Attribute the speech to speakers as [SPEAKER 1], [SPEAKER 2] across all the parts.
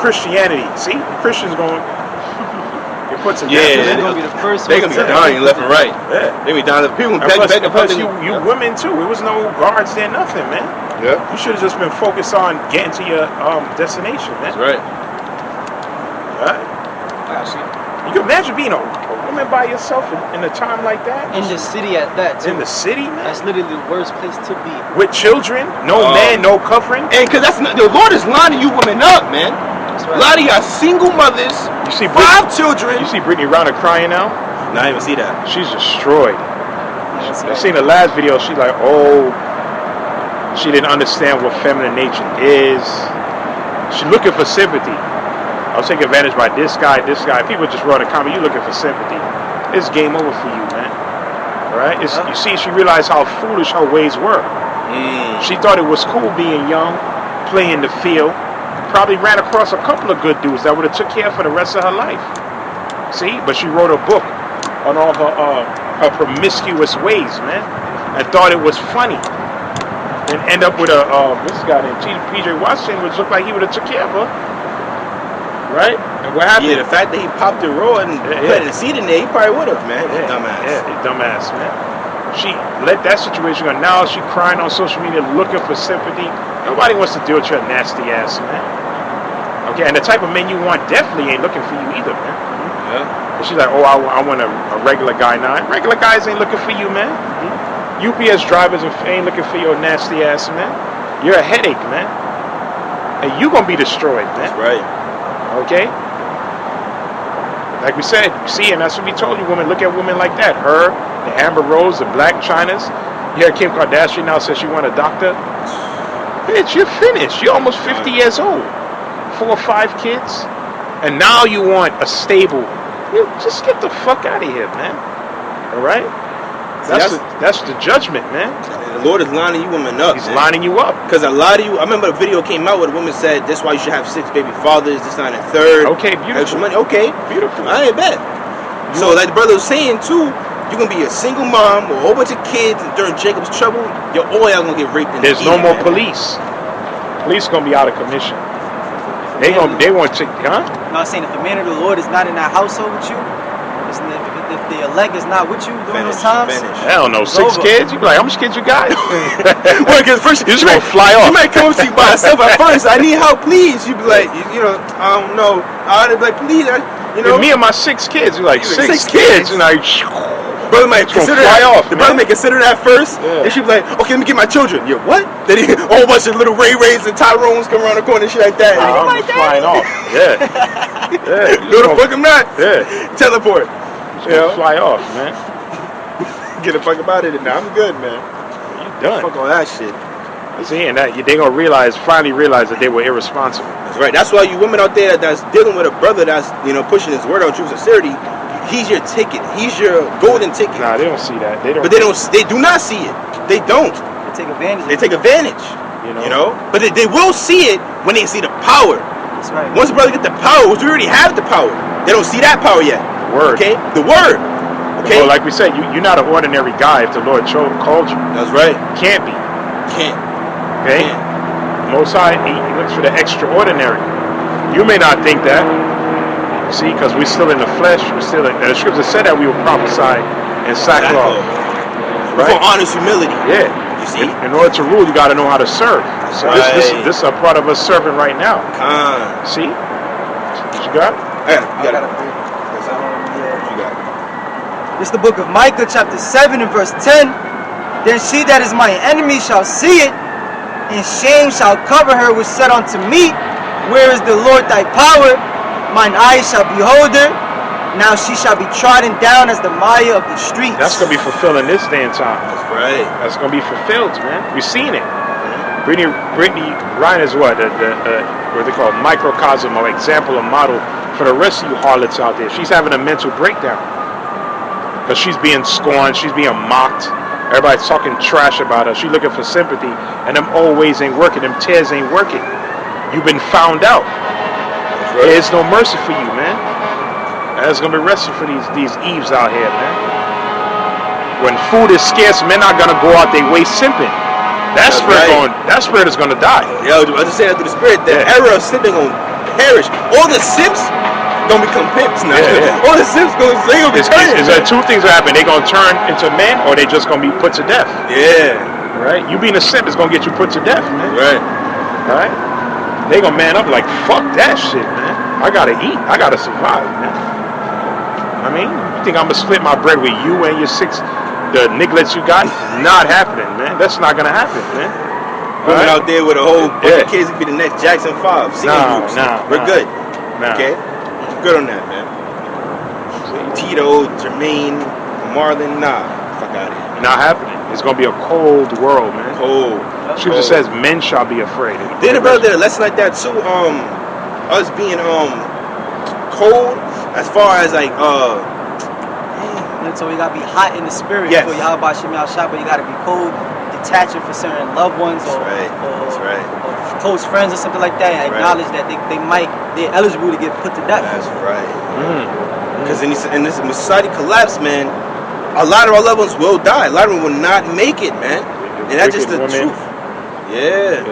[SPEAKER 1] Christianity. See, Christians going. It puts a
[SPEAKER 2] they're gonna be the first. They're gonna be dying left and right.
[SPEAKER 1] Yeah,
[SPEAKER 2] they be dying. People
[SPEAKER 1] plus you women too. It was no guards there, nothing, man.
[SPEAKER 2] Yeah.
[SPEAKER 1] You should have just been focused on getting to your destination, man.
[SPEAKER 2] That's right.
[SPEAKER 1] Right. You can imagine being a woman by yourself in a time like that.
[SPEAKER 3] In the city at that too.
[SPEAKER 1] In the city, man.
[SPEAKER 3] That's literally the worst place to be.
[SPEAKER 1] With children, no man, no covering.
[SPEAKER 2] And because that's not, the Lord is lining you women up, man. That's right. A lot of y'all single mothers. You see 5 children.
[SPEAKER 1] You see Brittany Rauner crying now?
[SPEAKER 2] No, I didn't even see that.
[SPEAKER 1] She's destroyed. I seen the last video. She's like, she didn't understand what feminine nature is. She's looking for sympathy. I'll take advantage by this guy. People just wrote a comment. You looking for sympathy? It's game over for you, man. All right? You see, she realized how foolish her ways were. She thought it was cool being young, playing the field. Probably ran across a couple of good dudes that would have took care for the rest of her life. See? But she wrote a book on all her promiscuous ways, man, and thought it was funny. And end up with this guy named P.J. Washington, which looked like he would have took care of her. Right? And what happened?
[SPEAKER 2] Yeah, the fact that he popped the raw and planted a seed in there, he probably would have, man. Dumbass.
[SPEAKER 1] Yeah, dumbass, man. She let that situation go. Now she crying on social media looking for sympathy. Nobody wants to deal with your nasty ass, man. Okay, and the type of men you want definitely ain't looking for you either, man.
[SPEAKER 2] Yeah.
[SPEAKER 1] And she's like, I want a regular guy now. Regular guys ain't looking for you, man. UPS drivers ain't looking for your nasty ass, man. You're a headache, man. And you gonna be destroyed, man.
[SPEAKER 2] That's right.
[SPEAKER 1] Okay? Like we said, see, and that's what we told you, women. Look at women like that. Her, the Amber Rose, the Black Chinas. You hear Kim Kardashian now says she want a doctor. Bitch, you're finished. You're almost 50 years old. 4 or 5 kids. And now you want a stable. Just get the fuck out of here, man. Alright? That's the judgment, man.
[SPEAKER 2] The Lord is lining you women up.
[SPEAKER 1] He's lining you up.
[SPEAKER 2] Because a lot of you, I remember a video came out where the woman said, that's why you should have 6 baby fathers, this, not, and third.
[SPEAKER 1] Okay, beautiful.
[SPEAKER 2] Extra money. Okay.
[SPEAKER 1] Beautiful.
[SPEAKER 2] I ain't bet. So like the brother was saying too, you're going to be a single mom with a whole bunch of kids, and during Jacob's trouble, all y'all going to get raped.
[SPEAKER 1] There's no more police. Police going to be out of commission. They want to, huh?
[SPEAKER 3] No, I'm saying if the man of the Lord is not in that household with you, if the elect is not with you during those times,
[SPEAKER 1] I don't know, 6 kids? You be like, how much kids you got?
[SPEAKER 2] Well, because first
[SPEAKER 1] you're just gonna fly off.
[SPEAKER 2] You might come to you by yourself at first. I need help, please. You be like, I don't know. I'd be like, please,
[SPEAKER 1] Me and my 6 kids. You're like, 6 kids, and I.
[SPEAKER 2] Brother might consider that.
[SPEAKER 1] Off,
[SPEAKER 2] the brother may consider that first, and she be like, okay, let me get my children. Yo, what? Then a whole bunch of little Ray-Rays and Tyrones come around the corner and shit like that.
[SPEAKER 1] I'm just flying off. Yeah.
[SPEAKER 2] No, the fuck I'm not.
[SPEAKER 1] Yeah.
[SPEAKER 2] Teleport.
[SPEAKER 1] Fly off, man.
[SPEAKER 2] Get the fuck about it, and I'm good, man.
[SPEAKER 1] You done.
[SPEAKER 2] Fuck all that shit.
[SPEAKER 1] See, and they gonna finally realize that they were irresponsible.
[SPEAKER 2] That's right. That's why you women out there that's dealing with a brother that's pushing his word out, true sincerity. He's your ticket. He's your golden ticket.
[SPEAKER 1] Nah, they don't see that. They don't.
[SPEAKER 2] But they do not see it. They don't.
[SPEAKER 3] They take advantage.
[SPEAKER 2] They take advantage. You know. But they will see it when they see the power.
[SPEAKER 3] That's right.
[SPEAKER 2] Once the brother get the power, which we already have the power, they don't see that power yet.
[SPEAKER 1] The word.
[SPEAKER 2] Okay. The word. Okay.
[SPEAKER 1] Well, like we said, you're not an ordinary guy if the Lord called you.
[SPEAKER 2] That's right.
[SPEAKER 1] Can't be.
[SPEAKER 2] Can't.
[SPEAKER 1] Okay.
[SPEAKER 2] Can't.
[SPEAKER 1] Most High, he looks for the extraordinary. You may not think that. See, because we're still in the flesh. The scripture said that we will prophesy in sackcloth.
[SPEAKER 2] Right? For honest humility.
[SPEAKER 1] Yeah.
[SPEAKER 2] You see?
[SPEAKER 1] In order to rule, you got to know how to serve. So
[SPEAKER 2] right.
[SPEAKER 1] this is a part of us serving right now. See? What you got?
[SPEAKER 2] You got it.
[SPEAKER 3] It's the book of Micah, chapter 7 and verse 10. Then she that is my enemy shall see it, and shame shall cover her which said unto me, where is the Lord thy power? Mine eyes shall behold her. Now she shall be trodden down as the mire of the streets.
[SPEAKER 1] That's going to be fulfilled in this day and time.
[SPEAKER 2] That's right.
[SPEAKER 1] That's going to be fulfilled, man. We've seen it. Brittany Ryan is what they call microcosm or example or model for the rest of you harlots out there. She's having a mental breakdown because she's being scorned, she's being mocked. Everybody's talking trash about her. She's looking for sympathy, and them old ways ain't working. Them tears ain't working. You've been found out. Right. There's no mercy for you, man. There's gonna be mercy for these Eves out here, man. When food is scarce, men are gonna go out their way simping. That spirit is gonna die.
[SPEAKER 2] Yo, I just say that through the spirit. The era of simping gonna perish. All the simps gonna become pimps now.
[SPEAKER 1] Yeah.
[SPEAKER 2] All the simps gonna be turned.
[SPEAKER 1] Is there two things that happen? They gonna turn into men, or they just gonna be put to death.
[SPEAKER 2] Yeah.
[SPEAKER 1] Right. You being a simp is gonna get you put to death, man.
[SPEAKER 2] Right.
[SPEAKER 1] Right. They gonna man up like, fuck that shit, man. I gotta eat. I gotta survive, man. I mean, you think I'm gonna split my bread with you and your the nigglets you got? Not happening, man. That's not gonna happen, man.
[SPEAKER 2] Women out there with a whole bunch of kids could be the next Jackson 5 singing groups. We're good. Okay? Good on that, man. Tito, Jermaine, Marlon, fuck out of here.
[SPEAKER 1] Not happening. It's gonna be a cold world, man.
[SPEAKER 2] Cold.
[SPEAKER 1] Scripture says men shall be afraid.
[SPEAKER 2] Did a brother there a lesson like that too? Us being cold as far as like
[SPEAKER 3] so you gotta be hot in the spirit.
[SPEAKER 2] Yes.
[SPEAKER 3] For Yahawah Shem Yahshua, but you gotta be cold, detaching for certain loved ones or close friends or something like that. And acknowledge that they're eligible to get put to death.
[SPEAKER 2] That's right. Because in this society collapse, man, a lot of our loved ones will die. A lot of them will not make it, man. And that's just the truth. Yeah.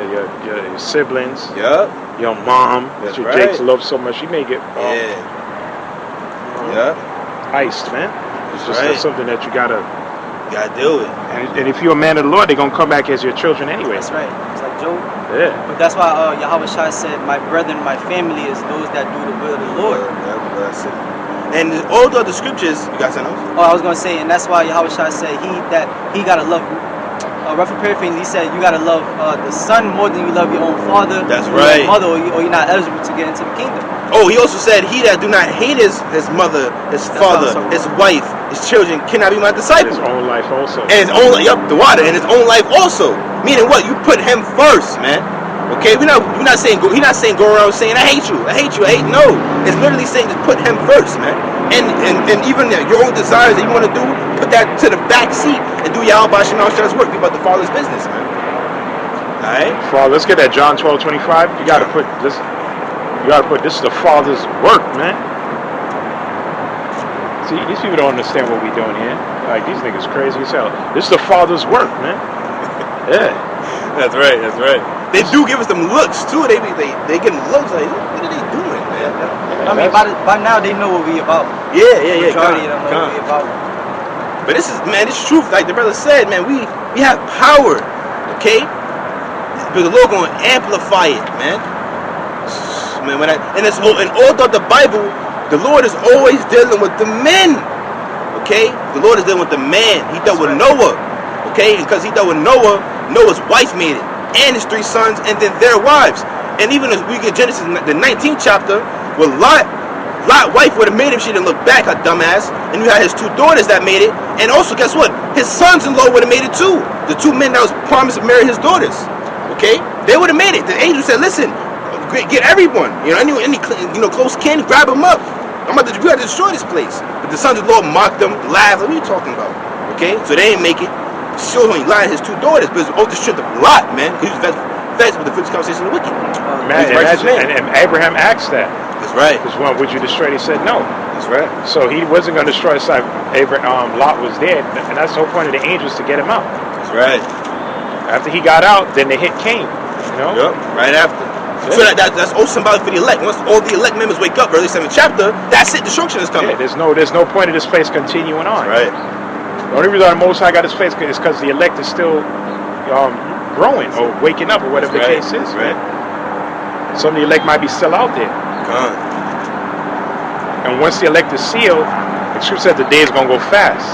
[SPEAKER 1] Your siblings.
[SPEAKER 2] Yep.
[SPEAKER 1] Your mom that you Jakes love so much, she may get iced, man. It's just that's something that you gotta
[SPEAKER 2] deal with.
[SPEAKER 1] And if you're a man of the Lord, they're gonna come back as your children anyway.
[SPEAKER 3] That's right. It's like Job.
[SPEAKER 1] Yeah.
[SPEAKER 3] But that's why Yahawah Shai said, "My brethren, my family is those that do the will of the Lord."
[SPEAKER 2] That's it. And all the other scriptures, you got something else?
[SPEAKER 3] Oh, I was gonna say, and that's why Yahawah Shai said he gotta love. Roughly paraphrasing, he said you gotta love the son more than you love your own father.
[SPEAKER 2] That's right.
[SPEAKER 3] Your mother, or you're not eligible to get into the kingdom.
[SPEAKER 2] Oh, he also said, "He that do not hate his mother, his father, his wife, his children, cannot be my disciple."
[SPEAKER 1] His own life also.
[SPEAKER 2] And his own, the water, and his own life also. Meaning what? You put him first, man. Okay, we're not saying he's not saying go around saying I hate you. No, it's literally saying just put him first, man. And even your own desires that you want to do, put that to the back seat and do Yahawah Shem Yahshua's work. Be about the Father's business, man. All right.
[SPEAKER 1] Father, let's get that John 12:25. You gotta put this. You gotta put this is the Father's work, man. See, these people don't understand what we're doing here. Like these niggas crazy as hell. This is the Father's work, man. Yeah.
[SPEAKER 2] That's right. They do give us them looks too. They get looks like, what are they doing, man?
[SPEAKER 3] I mean, by now they know what we about.
[SPEAKER 2] Yeah.
[SPEAKER 3] Majority of them know what we about.
[SPEAKER 2] But this is truth. Like the brother said, man, we have power, okay? But the Lord gonna amplify it, man. Man, and all throughout the Bible, the Lord is always dealing with the men, okay? The Lord is dealing with the man. He dealt with Noah, okay? And because he dealt with Noah, Noah's wife made it, and his 3 sons, and then their wives. And even as we get Genesis, the 19th chapter, with Lot's wife would have made it if she didn't look back, her dumbass. And you had his 2 daughters that made it. And also, guess what? His sons-in-law would have made it too. The 2 men that was promised to marry his daughters. Okay? They would have made it. The angel said, listen, get everyone. Any close kin, grab them up. We got to destroy this place. But the sons-in-law mocked them, laughed. What are you talking about? Okay? So they didn't make it. Still only lied his 2 daughters, but it's all the strength of Lot, man. He was vexed with the first conversation of the wicked.
[SPEAKER 1] And Abraham asked that.
[SPEAKER 2] That's right.
[SPEAKER 1] Because would you destroy it? He said no.
[SPEAKER 2] That's right.
[SPEAKER 1] So he wasn't going to destroy the side. Lot was dead, and that's the whole point of the angels to get him out.
[SPEAKER 2] That's right.
[SPEAKER 1] After he got out, then the hit came.
[SPEAKER 2] Yep. Right after. Yeah. So that's also symbolic for the elect. Once all the elect members wake up, early 7th chapter, that's it. Destruction is coming.
[SPEAKER 1] Yeah. There's no point of this place continuing on.
[SPEAKER 2] Right.
[SPEAKER 1] The only reason the Most High got his face is because the elect is still growing or waking up or whatever the case is.
[SPEAKER 2] Right.
[SPEAKER 1] Some of the elect might be still out there. And once the elect is sealed, the scripture said the day is going to go fast.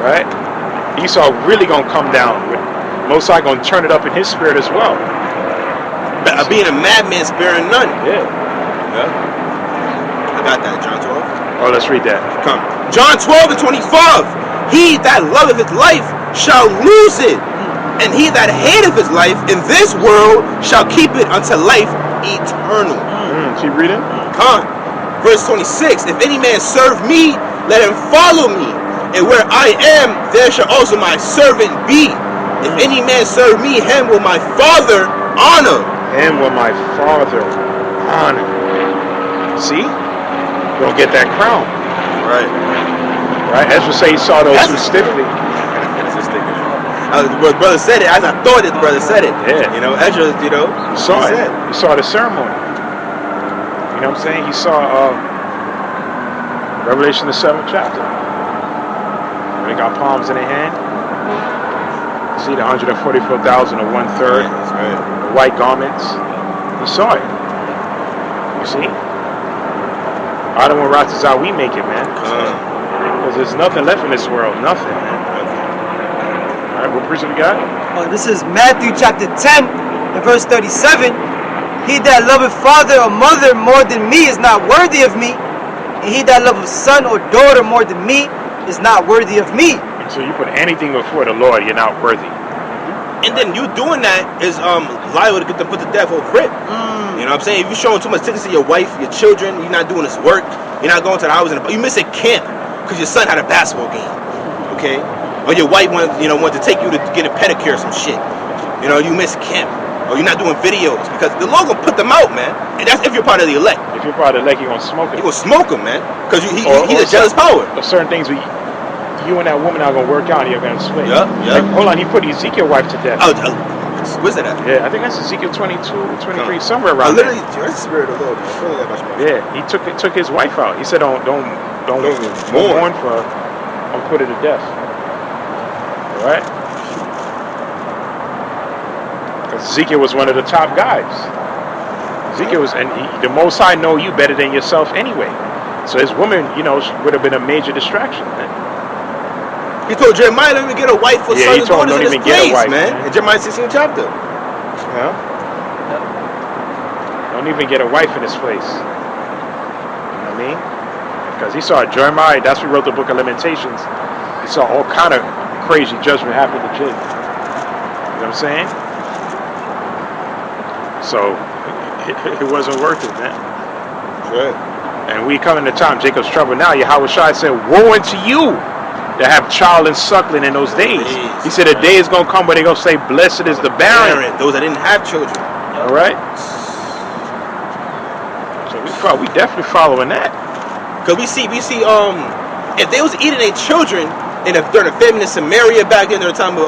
[SPEAKER 1] Right? Esau really going to come down. Most High going to turn it up in his spirit as well.
[SPEAKER 2] Being a madman sparing none.
[SPEAKER 1] Yeah.
[SPEAKER 2] I got that, John 12.
[SPEAKER 1] Oh, let's read that.
[SPEAKER 2] Come. John 12:25. He that loveth his life shall lose it, and he that hateth his life in this world shall keep it unto life eternal.
[SPEAKER 1] Keep reading.
[SPEAKER 2] Come. Verse 26. If any man serve me, let him follow me, and where I am, there shall also my servant be. If any man serve me, him will my Father honor.
[SPEAKER 1] Him will my Father honor. See? Don't get that crown.
[SPEAKER 2] Right.
[SPEAKER 1] Ezra say he saw those who stiffly.
[SPEAKER 2] The brother said it as I thought it. The brother said it.
[SPEAKER 1] Yeah.
[SPEAKER 2] Ezra,
[SPEAKER 1] You saw it. You saw the ceremony. You know what I'm saying? He saw Revelation the 7th chapter. They got palms in their hand. See the 144,000 or 1/3.
[SPEAKER 2] That's right.
[SPEAKER 1] The white garments. He saw it. You see? Adam and Rat is how we make it, man. Because there's nothing left in this world. Nothing, man. All right, what prison we got?
[SPEAKER 3] This is Matthew chapter 10 and verse 37. He that loveth father or mother more than me is not worthy of me. And he that loveth son or daughter more than me is not worthy of me.
[SPEAKER 1] So you put anything before the Lord, you're not worthy.
[SPEAKER 2] And then you doing that is liable to get them put to death over it. You know what I'm saying? If you're showing too much attention to your wife, your children, you're not doing this work, you're not going to the hours, you miss a camp because your son had a basketball game, okay? Or your wife wanted to take you to get a pedicure or some shit. You know, you miss camp. Or you're not doing videos because the Lord gonna put them out, man. And that's if you're part of the elect.
[SPEAKER 1] If you're part of the elect, you're gonna smoke it.
[SPEAKER 2] You're gonna smoke them, man. Because he's a jealous power.
[SPEAKER 1] Certain things you and that woman are gonna work out, you're gonna split.
[SPEAKER 2] Yeah.
[SPEAKER 1] Like, hold on, he put Ezekiel's wife to death.
[SPEAKER 2] Oh, where's that at?
[SPEAKER 1] Yeah, I think that's Ezekiel 22, 23, somewhere around
[SPEAKER 2] literally,
[SPEAKER 1] there.
[SPEAKER 2] you're the spirit of the Lord.
[SPEAKER 1] Yeah, he took his wife out. He said, don't mourn for her. Don't put her to death. All right? Ezekiel was one of the top guys. Ezekiel was, and the Most High know you better than yourself anyway. So his woman, would have been a major distraction, man.
[SPEAKER 2] He told Jeremiah, don't even get a wife or son and daughters in this place, man. In Jeremiah 16th chapter.
[SPEAKER 1] Yeah. Don't even get a wife in this place. You know what I mean? Because he saw Jeremiah, that's who wrote the book of Lamentations. He saw all kind of crazy judgment happen to Jib. You know what I'm saying? So it wasn't worth it, man.
[SPEAKER 2] Right.
[SPEAKER 1] And we come into time, Jacob's trouble now. Yahawah said, woe unto you that have child and suckling in those days. He said a day is going to come where they're going to say, blessed is the barren.
[SPEAKER 2] Those that didn't have children.
[SPEAKER 1] All right? So we definitely following that.
[SPEAKER 2] Because we see, if they was eating their children during the famine in Samaria back then, during the time of,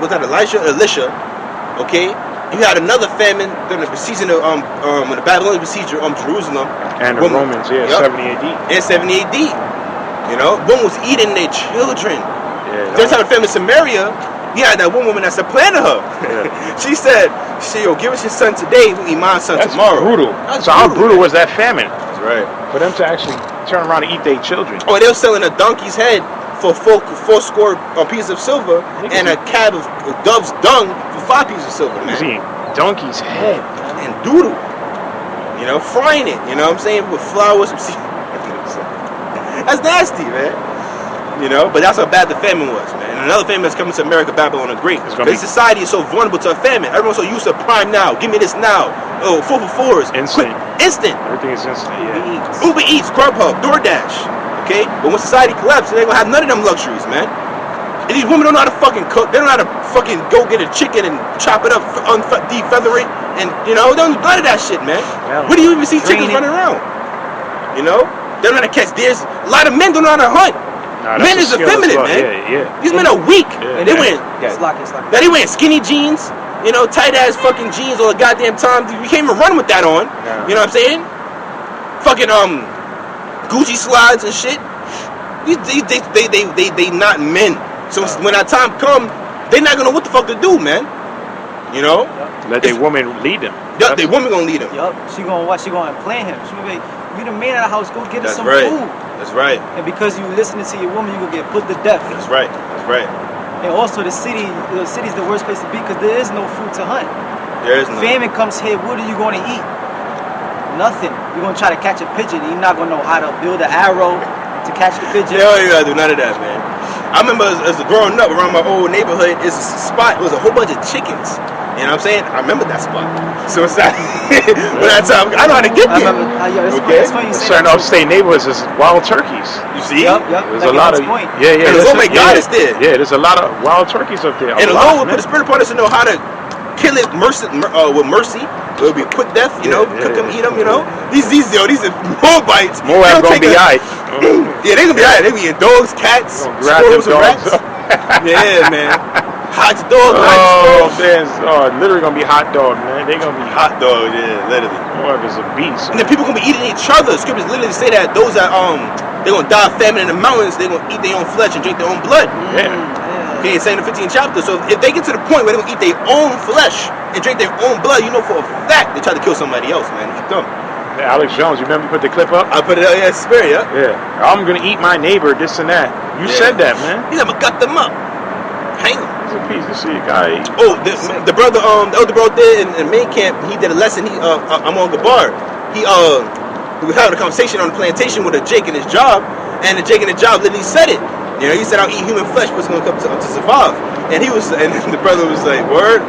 [SPEAKER 2] was that Elisha, okay? You had another famine during the season of when the Babylonians besieged Jerusalem.
[SPEAKER 1] And the Romans, 70 AD.
[SPEAKER 2] And 70 AD. You know, one was eating their children.
[SPEAKER 1] Yeah,
[SPEAKER 2] During the time of famine in Samaria, you had that one woman that supplanted her. Yeah. she said, yo, give us your son today, we eat my son tomorrow.
[SPEAKER 1] Brutal. So how brutal was that famine?
[SPEAKER 2] That's right.
[SPEAKER 1] For them to actually turn around and eat their children.
[SPEAKER 2] Oh, they were selling a donkey's head for four score pieces of silver and a cab of dove's dung for 5 pieces of silver, man.
[SPEAKER 1] See, donkey's head
[SPEAKER 2] and doodle, frying it, you know what I'm saying, with flowers. That's nasty, man. But that's how bad the famine was, man. And another famine that's coming to America, Babylon the Great. This society is so vulnerable to a famine. Everyone's so used to prime now. Give me this now. Oh, 4 for 4s.
[SPEAKER 1] Instant.
[SPEAKER 2] Instant.
[SPEAKER 1] Everything is instant, yeah.
[SPEAKER 2] Uber Eats, Grubhub, DoorDash. Okay? But when society collapses, they ain't gonna have none of them luxuries, man. And these women don't know how to fucking cook. They don't know how to fucking go get a chicken and chop it up, defeather it, and they don't do none of that shit, man. Yeah. Where do you even see chickens running around? They don't know how to catch deer. A lot of men don't know how to hunt.
[SPEAKER 1] Nah,
[SPEAKER 2] men is effeminate, man.
[SPEAKER 1] Yeah.
[SPEAKER 2] These men are weak.
[SPEAKER 1] Yeah.
[SPEAKER 2] They wearing skinny jeans, tight ass fucking jeans all the goddamn time. You can't even run with that on. Yeah. You know what I'm saying? Fucking Gucci slides and shit. They not men. So when that time come, they're not gonna know what the fuck to do, man.
[SPEAKER 1] Let their woman lead them.
[SPEAKER 2] Yup, their woman gonna lead them.
[SPEAKER 3] Yup, she gonna implant him. She gonna be, you the man of the house, go get us some
[SPEAKER 2] right.
[SPEAKER 3] food.
[SPEAKER 2] That's right.
[SPEAKER 3] And because you listening to your woman, you gonna get put to death.
[SPEAKER 2] That's right. That's right.
[SPEAKER 3] And also the city's the worst place to be because there is no food to hunt.
[SPEAKER 2] There is no.
[SPEAKER 3] Famine comes here, what are you gonna eat? Nothing. You're gonna try to catch a pigeon. You're not gonna know how to build an arrow to catch the pigeon.
[SPEAKER 2] Hell, you gotta do none of that, man. I remember as growing up around my old neighborhood, it's a spot. It was a whole bunch of chickens. You know what I'm saying? I remember that spot. So it's not. When that time, I know how to get there.
[SPEAKER 1] Certain upstate neighborhoods is wild turkeys.
[SPEAKER 2] You see?
[SPEAKER 3] Yep.
[SPEAKER 1] There's a lot of. Yeah.
[SPEAKER 2] And the Lord my God is there.
[SPEAKER 1] Yeah, there's a lot of wild turkeys up there.
[SPEAKER 2] And the Lord will put the spirit upon us to know how to kill it with mercy. It'll be a quick death, cook them, eat them, These are Moabites.
[SPEAKER 1] Moab gonna be alright.
[SPEAKER 2] Yeah, they gonna be alright. They be eating dogs, cats, squirrels, and rats. Yeah, man. Hot dog.
[SPEAKER 1] Oh, man. Oh, literally gonna be hot dog, man. They gonna be
[SPEAKER 2] Hot dog, yeah, literally.
[SPEAKER 1] Whoever's a beast.
[SPEAKER 2] And then people gonna be eating each other. Scriptures literally say that those that they're gonna die of famine in the mountains. They're gonna eat their own flesh and drink their own blood.
[SPEAKER 1] Yeah.
[SPEAKER 2] Okay, it's saying in the 15th chapter. So if they get to the point where they're gonna eat their own flesh and drink their own blood, you know for a fact they try to kill somebody else, man. Eat them.
[SPEAKER 1] Yeah, Alex Jones, you remember you put the clip up?
[SPEAKER 2] I put it out, yeah, spirit, yeah.
[SPEAKER 1] Yeah. I'm gonna eat my neighbor, this and that. You said that, man.
[SPEAKER 2] He's gonna gut them up. Hang them.
[SPEAKER 1] It's a piece of shit, guy.
[SPEAKER 2] Oh, the brother, the older brother there in main camp, he did a lesson. I'm on the bar. We were having a conversation on the plantation with a Jake in his job, and the Jake in the job literally said it. You know, he said, "I'll eat human flesh, but it's gonna come to survive." And the brother was like, "Word."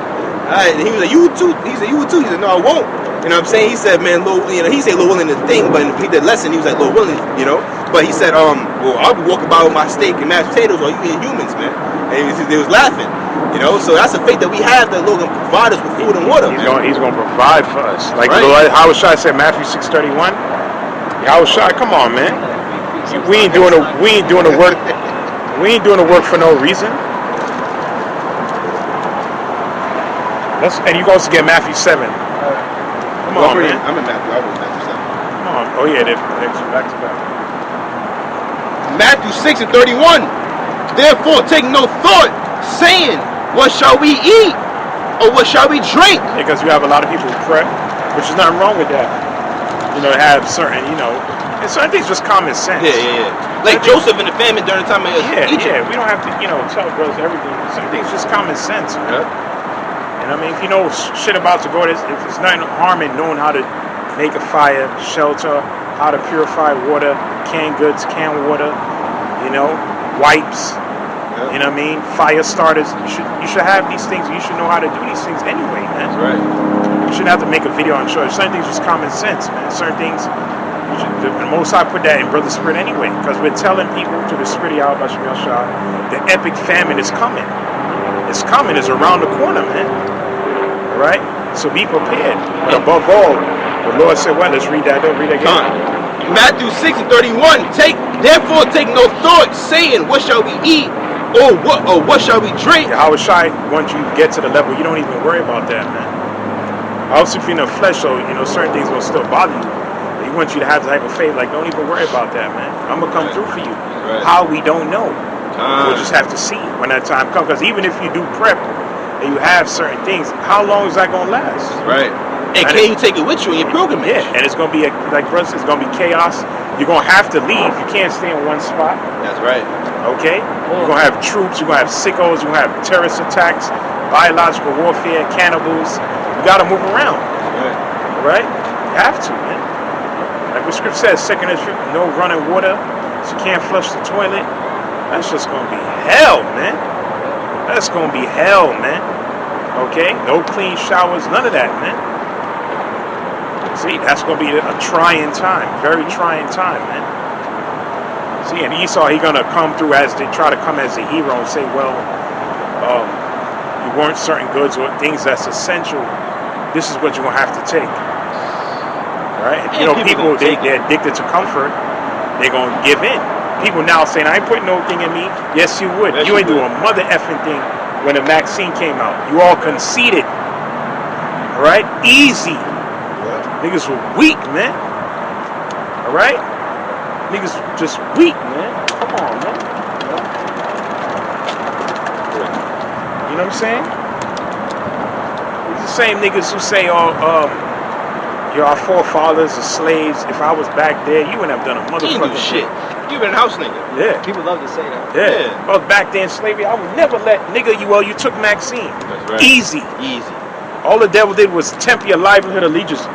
[SPEAKER 2] Alright, and he was like, "You too." He said, "You would too." He said, "No, I won't." You know what I'm saying? He said, "Man, he said Lord willing is the thing," but he did lesson. He was like, "Lord willing," you know. But he said, "Well, I'll be walking by with my steak and mashed potatoes, or you eating humans, man." And they was laughing, you know. So that's a faith that we have, that Lord gonna provide us with food and water.
[SPEAKER 1] He's gonna provide for us. Like
[SPEAKER 2] right.
[SPEAKER 1] Lord Yahawah said, Matthew 6:31. Yahawah, come on, man. We ain't doing the work. We ain't doing the work for no reason. And you also get Matthew 7. Come on, man.
[SPEAKER 2] I'm in Matthew. I was Matthew 7.
[SPEAKER 1] Come on. Oh yeah, they're back to back.
[SPEAKER 2] Matthew 6:31. Therefore, take no thought, saying, "What shall we eat, or what shall we drink?"
[SPEAKER 1] Because you have a lot of people who prep, which is nothing wrong with that. You know, have certain, and certain things just common sense.
[SPEAKER 2] Yeah. Like Joseph in the famine during the time of Egypt.
[SPEAKER 1] Yeah. We don't have to, tell brothers everything. Some things just common sense, man.
[SPEAKER 2] Yeah.
[SPEAKER 1] And I mean, if you know shit about to go, there's nothing harm in knowing how to make a fire, shelter, how to purify water, canned goods, canned water, wipes.
[SPEAKER 2] Yeah.
[SPEAKER 1] You know what I mean? Fire starters. You should have these things. You should know how to do these things anyway, man.
[SPEAKER 2] That's right.
[SPEAKER 1] You shouldn't have to make a video on show. Certain things just common sense, man. Certain things, the Most High put that in Brother Spirit anyway, because we're telling people through the Spirit of Yahawah, the epic famine is coming. It's coming. It's around the corner, man. All right? So be prepared. But above all, the Lord said, well, let's read that. Read that again.
[SPEAKER 2] Matthew 6:31. Therefore take no thought, saying, "What shall we eat, or what shall we drink?"
[SPEAKER 1] Yahawah wants you to get to the level you don't even worry about that, man. Also, if you're in the flesh, so certain things will still bother you. He wants you to have the type of faith, like, don't even worry about that, man. I'm gonna come through for you.
[SPEAKER 2] Right.
[SPEAKER 1] How, we don't know. We'll just have to see when that time comes. Because even if you do prep and you have certain things, how long is that gonna last?
[SPEAKER 2] Right. And can you take it with you in your pilgrimage?
[SPEAKER 1] Yeah, and it's gonna be like brothers, it's gonna be chaos. You're gonna have to leave. You can't stay in one spot.
[SPEAKER 2] That's right.
[SPEAKER 1] Okay? You're gonna have troops. You're gonna have sickos. You're gonna have terrorist attacks, biological warfare, cannibals. You gotta move around. Right? You have to, man. Like what Scripture says, second is no running water, so you can't flush the toilet. That's just gonna be hell, man. That's gonna be hell, man. Okay? No clean showers, none of that, man. See, that's gonna be a trying time, very trying time, man. See, and Esau, he gonna come through as they try to come as a hero and say, well, you weren't certain goods or things that's essential. This is what you're gonna have to take. Right?
[SPEAKER 2] Yeah,
[SPEAKER 1] people they're addicted to comfort. They're gonna give in. People now saying, I ain't putting no thing in me. Yes, you would.
[SPEAKER 2] Yes,
[SPEAKER 1] you ain't doing a mother effing thing when the vaccine came out. You all conceded. All right? Easy. Niggas were weak, man. All right? Niggas just weak, man. Come on, man. You know what I'm saying? It's the same niggas who say, our forefathers are slaves. If I was back there, you wouldn't have done a motherfucking
[SPEAKER 2] shit. You been a house nigga.
[SPEAKER 1] Yeah.
[SPEAKER 3] People love to say that.
[SPEAKER 1] Yeah. If I was back there in slavery, I would never let you took Maxine.
[SPEAKER 2] That's right.
[SPEAKER 1] Easy. All the devil did was tempt your livelihood allegiance.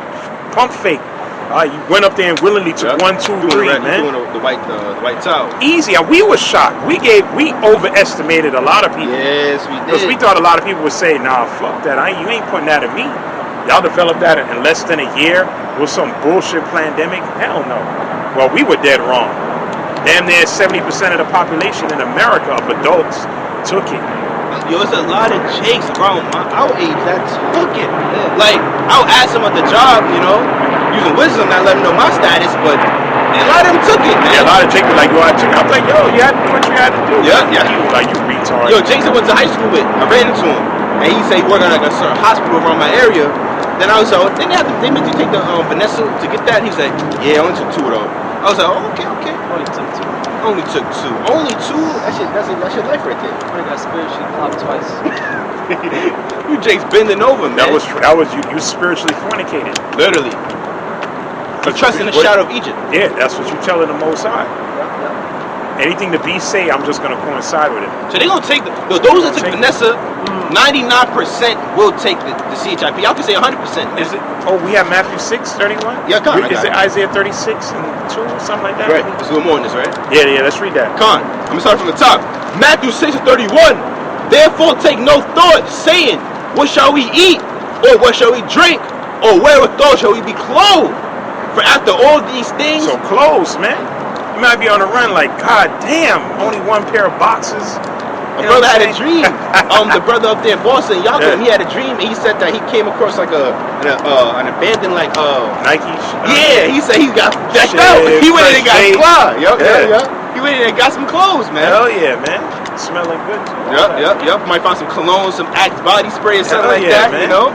[SPEAKER 1] Pump fake. You went up there and willingly took 1, 2, 3, man.
[SPEAKER 2] Doing the white towel.
[SPEAKER 1] Easy. And we were shocked. We overestimated a lot of people.
[SPEAKER 2] Yes, we did.
[SPEAKER 1] Because we thought a lot of people would say, nah, fuck that. You ain't putting that in me. Y'all developed that in less than a year with some bullshit pandemic? Hell no. Well, we were dead wrong. Damn near 70% of the population in America of adults took it.
[SPEAKER 2] Yo, it's a lot of jakes around our age that took it. Like, I'll ask them at the job, using wisdom, not letting them know my status, but And a lot of them took it, man.
[SPEAKER 1] Yeah, a lot of Jake were like, yo, I took it. I was like, yo, you had to do what you had to do.
[SPEAKER 2] Yeah, yeah.
[SPEAKER 1] He was like, you retard.
[SPEAKER 2] Yo, Jason went to high school with. I ran into him, and he said he worked at like a certain hospital around my area. Then I was like, they made you take the Vanessa to get that. And he was like, yeah, I only took 2 though. I was like, oh, okay.
[SPEAKER 3] Only took 2.
[SPEAKER 2] Only took 2. Only 2? That's your life right there.
[SPEAKER 3] I got spiritually clocked twice.
[SPEAKER 2] You Jake's bending over, man.
[SPEAKER 1] That was you spiritually fornicated.
[SPEAKER 2] Literally. You trust in the shadow of Egypt.
[SPEAKER 1] Yeah, that's what you telling the Most High. Anything the beast say, I'm just gonna coincide with it.
[SPEAKER 2] So they gonna take those that took Vanessa. 99% will take the CHIP. Y'all can say 100%. Man.
[SPEAKER 1] Is it? Oh, we have Matthew 6:31.
[SPEAKER 2] Yeah, come on.
[SPEAKER 1] Is it Isaiah 36 and 2 or something like that?
[SPEAKER 2] Right. There's a little more in this, right?
[SPEAKER 1] Yeah. Let's read that.
[SPEAKER 2] Con, I'm gonna start from the top. Matthew 6:31. Therefore take no thought, saying, what shall we eat? Or what shall we drink? Or wherewithal shall we be clothed? For after all these things.
[SPEAKER 1] So close, man. You might be on the run like, God damn, only 1 pair of boxes.
[SPEAKER 2] My brother had a dream. The brother up there in Boston, he had a dream, and he said that he came across like an abandoned like
[SPEAKER 1] Nike.
[SPEAKER 2] Yeah, he said he got decked out. He went in and got fly. Yup. He went in and got some clothes, man.
[SPEAKER 1] Hell yeah, man. Smelling good too.
[SPEAKER 2] Yup. Might find some cologne, some Axe body spray or something like that, man. You know?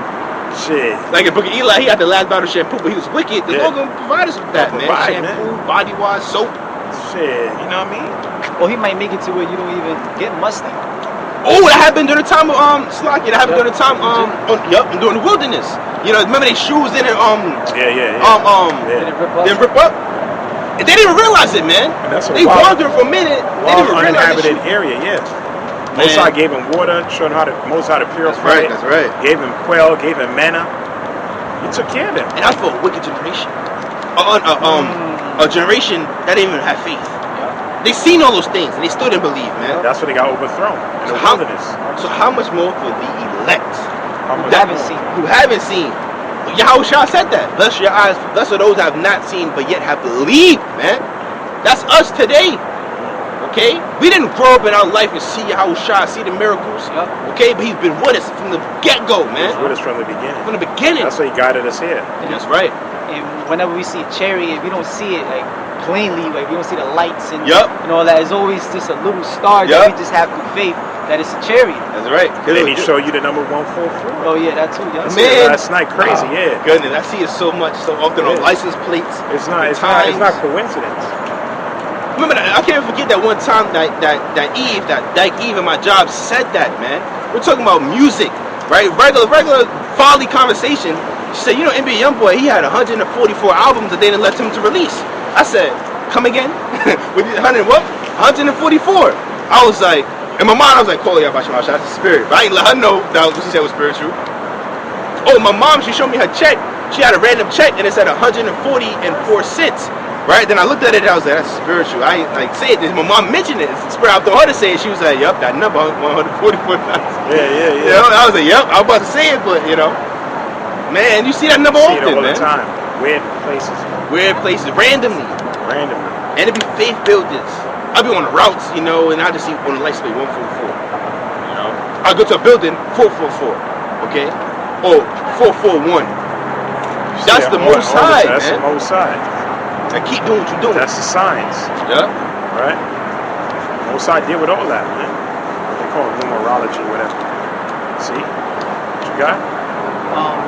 [SPEAKER 1] Shit.
[SPEAKER 2] Like in Book of Eli, he had the last bottle of shampoo, but he was wicked. The Lord gonna provide us with that, man. Shampoo, body wash, soap.
[SPEAKER 1] Shit, you know what I mean?
[SPEAKER 3] Or he might make it to where you don't even get musty.
[SPEAKER 2] Oh, that happened during the time of Slocky. That happened during the time during the wilderness. You know, remember they shoes in it didn't rip up. And they didn't even realize it, man. They wandered for a minute. They didn't even realize
[SPEAKER 1] uninhabited area, yeah. Mosai gave him water, showed him how to purify it.
[SPEAKER 2] That's right.
[SPEAKER 1] Gave him quail, gave him manna. He took care of them.
[SPEAKER 2] And that's for a wicked generation. A generation that didn't even have faith. They seen all those things and they still didn't believe, man.
[SPEAKER 1] That's why they got overthrown in the wilderness.
[SPEAKER 2] So how much more for the elect
[SPEAKER 3] who
[SPEAKER 2] haven't seen? Yahawah said that. Bless your eyes, bless are those that have not seen but yet have believed, man. That's us today. Okay? We didn't grow up in our life and see Yahawah, see the miracles. Okay? But he's been with us from the get-go, man.
[SPEAKER 1] He's with us from the beginning.
[SPEAKER 2] From the beginning.
[SPEAKER 1] That's why he guided us here.
[SPEAKER 2] That's right.
[SPEAKER 3] And whenever we see a chariot, we don't see it like plainly, like we don't see the lights and all that. It's always just a little star that we just have through faith that it's a chariot.
[SPEAKER 2] That's right.
[SPEAKER 1] And then he showed you the number 144.
[SPEAKER 3] Oh yeah, that too.
[SPEAKER 1] I see it last night, crazy,
[SPEAKER 2] Goodness, I see it so often on license plates.
[SPEAKER 1] It's not coincidence.
[SPEAKER 2] Remember that, I can't forget that one time that Eve in my job said that, man. We're talking about music, right? Regular folly conversation. She said, you know, NBA Youngboy, he had 144 albums that they didn't let him to release. I said, come again? With 100 what? 144. I was like, in my mind I was like, Holy Yahawah, that's the spirit. But I didn't let her know that what she said was spiritual. Oh, my mom, she showed me her check. She had a random check and it said 140 and 4 cents. Right? Then I looked at it and I was like, that's spiritual. I ain't like say it. My mom mentioned it. It's spirit. After her to say it, she was like, yup, that number 144.
[SPEAKER 1] Yeah.
[SPEAKER 2] You know, I was like, yup, I was about to say it, but you know. Man, you see that number often,
[SPEAKER 1] all
[SPEAKER 2] man.
[SPEAKER 1] the time. Weird places. Randomly. And it be faith builders. I'll be on the routes, you know, and I just see on the license plate 144. You know, I go to a building 444, okay, or 441. That's the Most High, man. That's the Most High.
[SPEAKER 2] And keep doing what you're doing.
[SPEAKER 1] That's the signs.
[SPEAKER 2] Yeah.
[SPEAKER 1] Right. Most High did with all that, man. They call it numerology, whatever. See, what you got?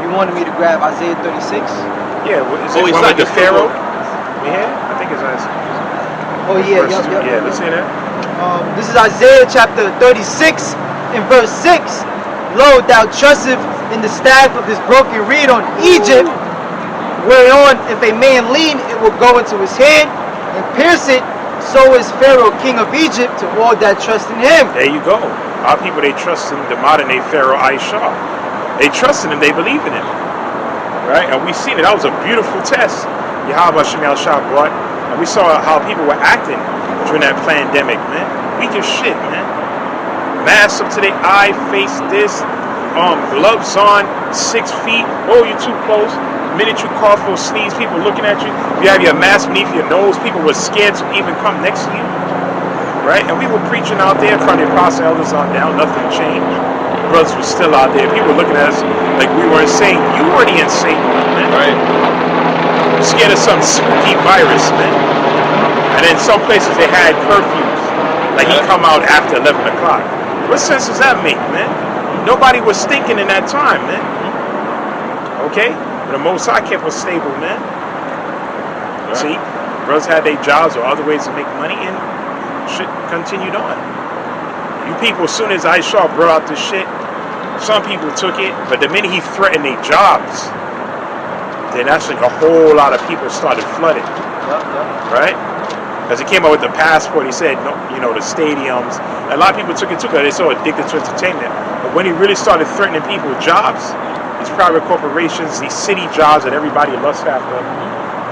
[SPEAKER 3] You wanted me to grab Isaiah 36?
[SPEAKER 1] Yeah. Is it one with the Pharaoh? Yeah, I think it's Isaiah.
[SPEAKER 3] Oh yeah,
[SPEAKER 1] yeah. Let's hear that.
[SPEAKER 3] This is Isaiah chapter 36 and verse 6. Lo, thou trusteth in the staff of this broken reed on Egypt, whereon if a man lean, it will go into his hand and pierce it. So is Pharaoh, king of Egypt, to all that trust in him.
[SPEAKER 1] There you go. Our people, they trust in the modern day Pharaoh Aisha. They trust in him. They believe in him. Right? And we seen it. That was a beautiful test Yahawah Shemel Shah brought. And we saw how people were acting during that pandemic, man. Weak as shit, man. Masks up to their eye, face this, gloves on, 6 feet. Oh, you're too close. The minute you cough or sneeze, people looking at you. If you have your mask beneath your nose, people were scared to even come next to you. Right? And we were preaching out there from the apostle elders on down. Nothing changed. Brothers were still out there. People were looking at us like we were insane. You were the insane one, man.
[SPEAKER 2] Right.
[SPEAKER 1] Scared of some spooky virus, man. And then some places they had curfews. Like he come out after 11 o'clock. What sense does that make, man? Nobody was stinking in that time, man. Okay? But the Most High kept us stable, man. See? Brothers had their jobs or other ways to make money and shit continued on. You people, as soon as Yahawah brought out this shit, some people took it, but the minute he threatened their jobs, then that's like a whole lot of people started flooding. Right? Because he came out with the passport, he said, no, you know, the stadiums. A lot of people took it too because they so addicted to entertainment. But when he really started threatening people with jobs, these private corporations, these city jobs that everybody lusts after,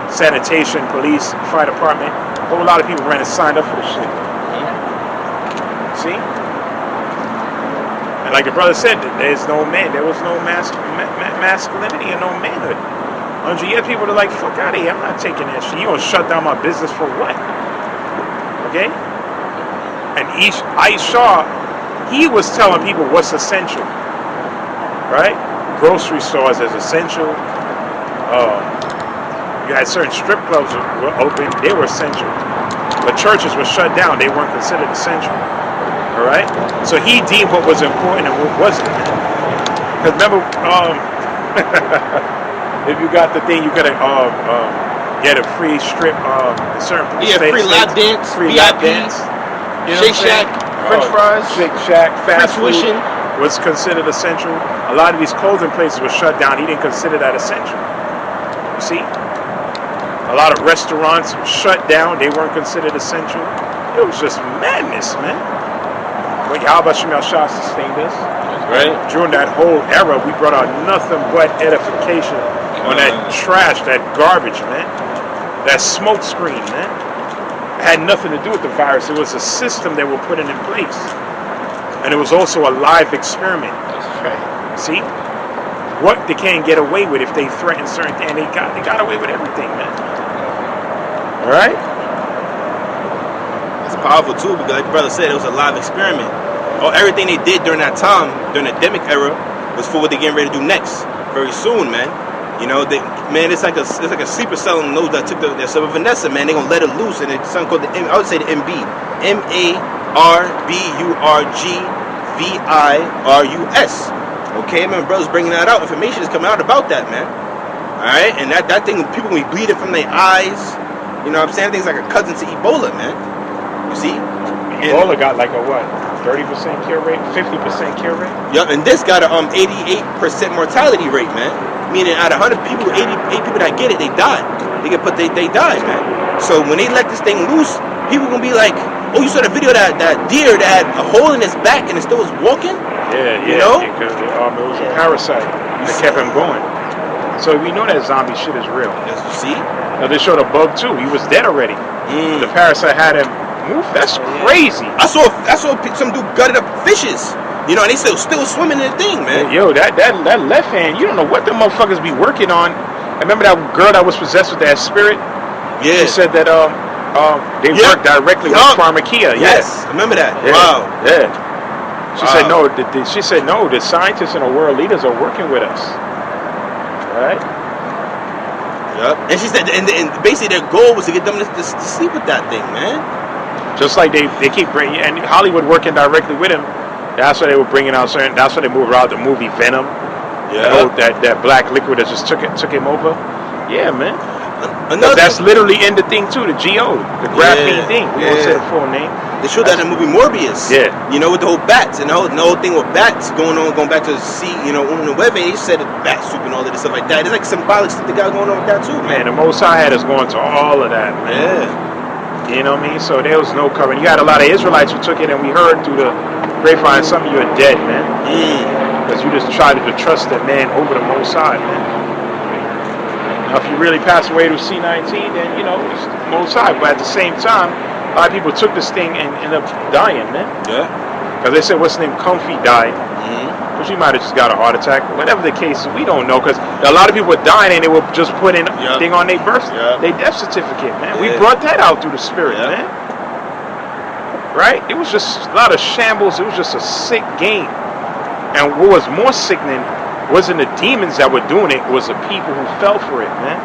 [SPEAKER 1] sanitation, police, fire department, a whole lot of people ran and signed up for this shit. See? And like the brother said, there was no masculinity and no manhood. 100 years people are like, fuck out of here, I'm not taking that shit. You gonna shut down my business for what? Okay? And Yahawah, he was telling people what's essential. Right? Grocery stores as essential. You had certain strip clubs were open, they were essential. But churches were shut down, they weren't considered essential. Alright? So he deemed what was important and what wasn't. Because remember, if you got the thing, you gotta get a free strip in certain states.
[SPEAKER 2] Free lap dance,
[SPEAKER 1] free
[SPEAKER 2] VIP,
[SPEAKER 1] lap dance. You know
[SPEAKER 2] Shake Shack, French fries,
[SPEAKER 1] Shake Shack, fast
[SPEAKER 2] free tuition
[SPEAKER 1] food was considered essential. A lot of these clothing places were shut down. He didn't consider that essential. You see? A lot of restaurants were shut down. They weren't considered essential. It was just madness, man. But Yahawah sustained us. Right? During that whole era, we brought out nothing but edification on that trash, that garbage, man. That smoke screen, man. It had nothing to do with the virus. It was a system that we're putting in place. And it was also a live experiment. That's right. See? What they can't get away with if they threaten certain things. They got away with everything, man. Alright?
[SPEAKER 2] It's powerful too, because like the brother said, it was a live experiment. Everything they did during that time, during the endemic era, was for what they're getting ready to do next. Very soon, man. You know, it's like a sleeper cell on those that took their Silver Vanessa, man. They're gonna let it loose, and it's something called I would say the MB. MARBURGVIRUS. Okay, man, brothers bringing that out. Information is coming out about that, man. Alright? And that thing, people gonna be bleeding from their eyes. You know what I'm saying? Things like a cousin to Ebola, man. You see?
[SPEAKER 1] Ebola got like a what? 30% cure rate? 50% cure rate?
[SPEAKER 2] Yep, and this got a 88% mortality rate, man. Meaning out of 100 people, 88 people that get it, they die. They die, man. So when they let this thing loose, people gonna be like, oh, you saw the video that deer that had a hole in its back and it still was walking?
[SPEAKER 1] Yeah,
[SPEAKER 2] you know?
[SPEAKER 1] Because it was a parasite that kept him going. So we know that zombie shit is real.
[SPEAKER 2] Yes, you see?
[SPEAKER 1] Now they showed a bug too. He was dead already. The parasite had him move. That's crazy.
[SPEAKER 2] I saw some dude gutted up fishes. You know, and they still swimming in the thing, man.
[SPEAKER 1] Yo, that left hand, you don't know what the motherfuckers be working on. I remember that girl that was possessed with that spirit.
[SPEAKER 2] Yeah.
[SPEAKER 1] She said that they work directly with Pharmakia.
[SPEAKER 2] Yes, I remember that.
[SPEAKER 1] Yeah.
[SPEAKER 2] Wow.
[SPEAKER 1] Yeah. She said no. The scientists and the world leaders are working with us. Right.
[SPEAKER 2] Yep. And she said, and basically their goal was to get them to sleep with that thing, man.
[SPEAKER 1] Just like they keep bringing, and Hollywood working directly with him. That's why they were bringing out certain. That's why they moved out the movie Venom. Yeah. That black liquid that just took him over. Yeah, man. That's literally in the thing too. The GO, the graphene thing. We won't say the full name.
[SPEAKER 2] They showed that in the movie Morbius.
[SPEAKER 1] Yeah.
[SPEAKER 2] You know, with the whole bats and the whole thing with bats going back to the sea. You know, on the web, they said bat soup and all of this stuff like that. It's like symbolic stuff they got going on with that too, man.
[SPEAKER 1] Man, the Most High had us going to all of that, man.
[SPEAKER 2] Yeah.
[SPEAKER 1] You know what I mean? So there was no covering. You had a lot of Israelites who took it, and we heard through the grapevine, some of you are dead, man. Because you just tried to trust that man over the Most High, man. Now, if you really pass away to C19, then, you know, it's the Most High. But at the same time, a lot of people took this thing and ended up dying, man.
[SPEAKER 2] Yeah.
[SPEAKER 1] Because they said, what's his name? Comfy died. But you might have just got a heart attack. Whatever the case, we don't know. Because a lot of people were dying and they were just putting thing on their birth, their death certificate, man. We brought that out through the spirit, man. Right? It was just a lot of shambles. It was just a sick game. And what was more sickening wasn't the demons that were doing it. It was the people who fell for it, man.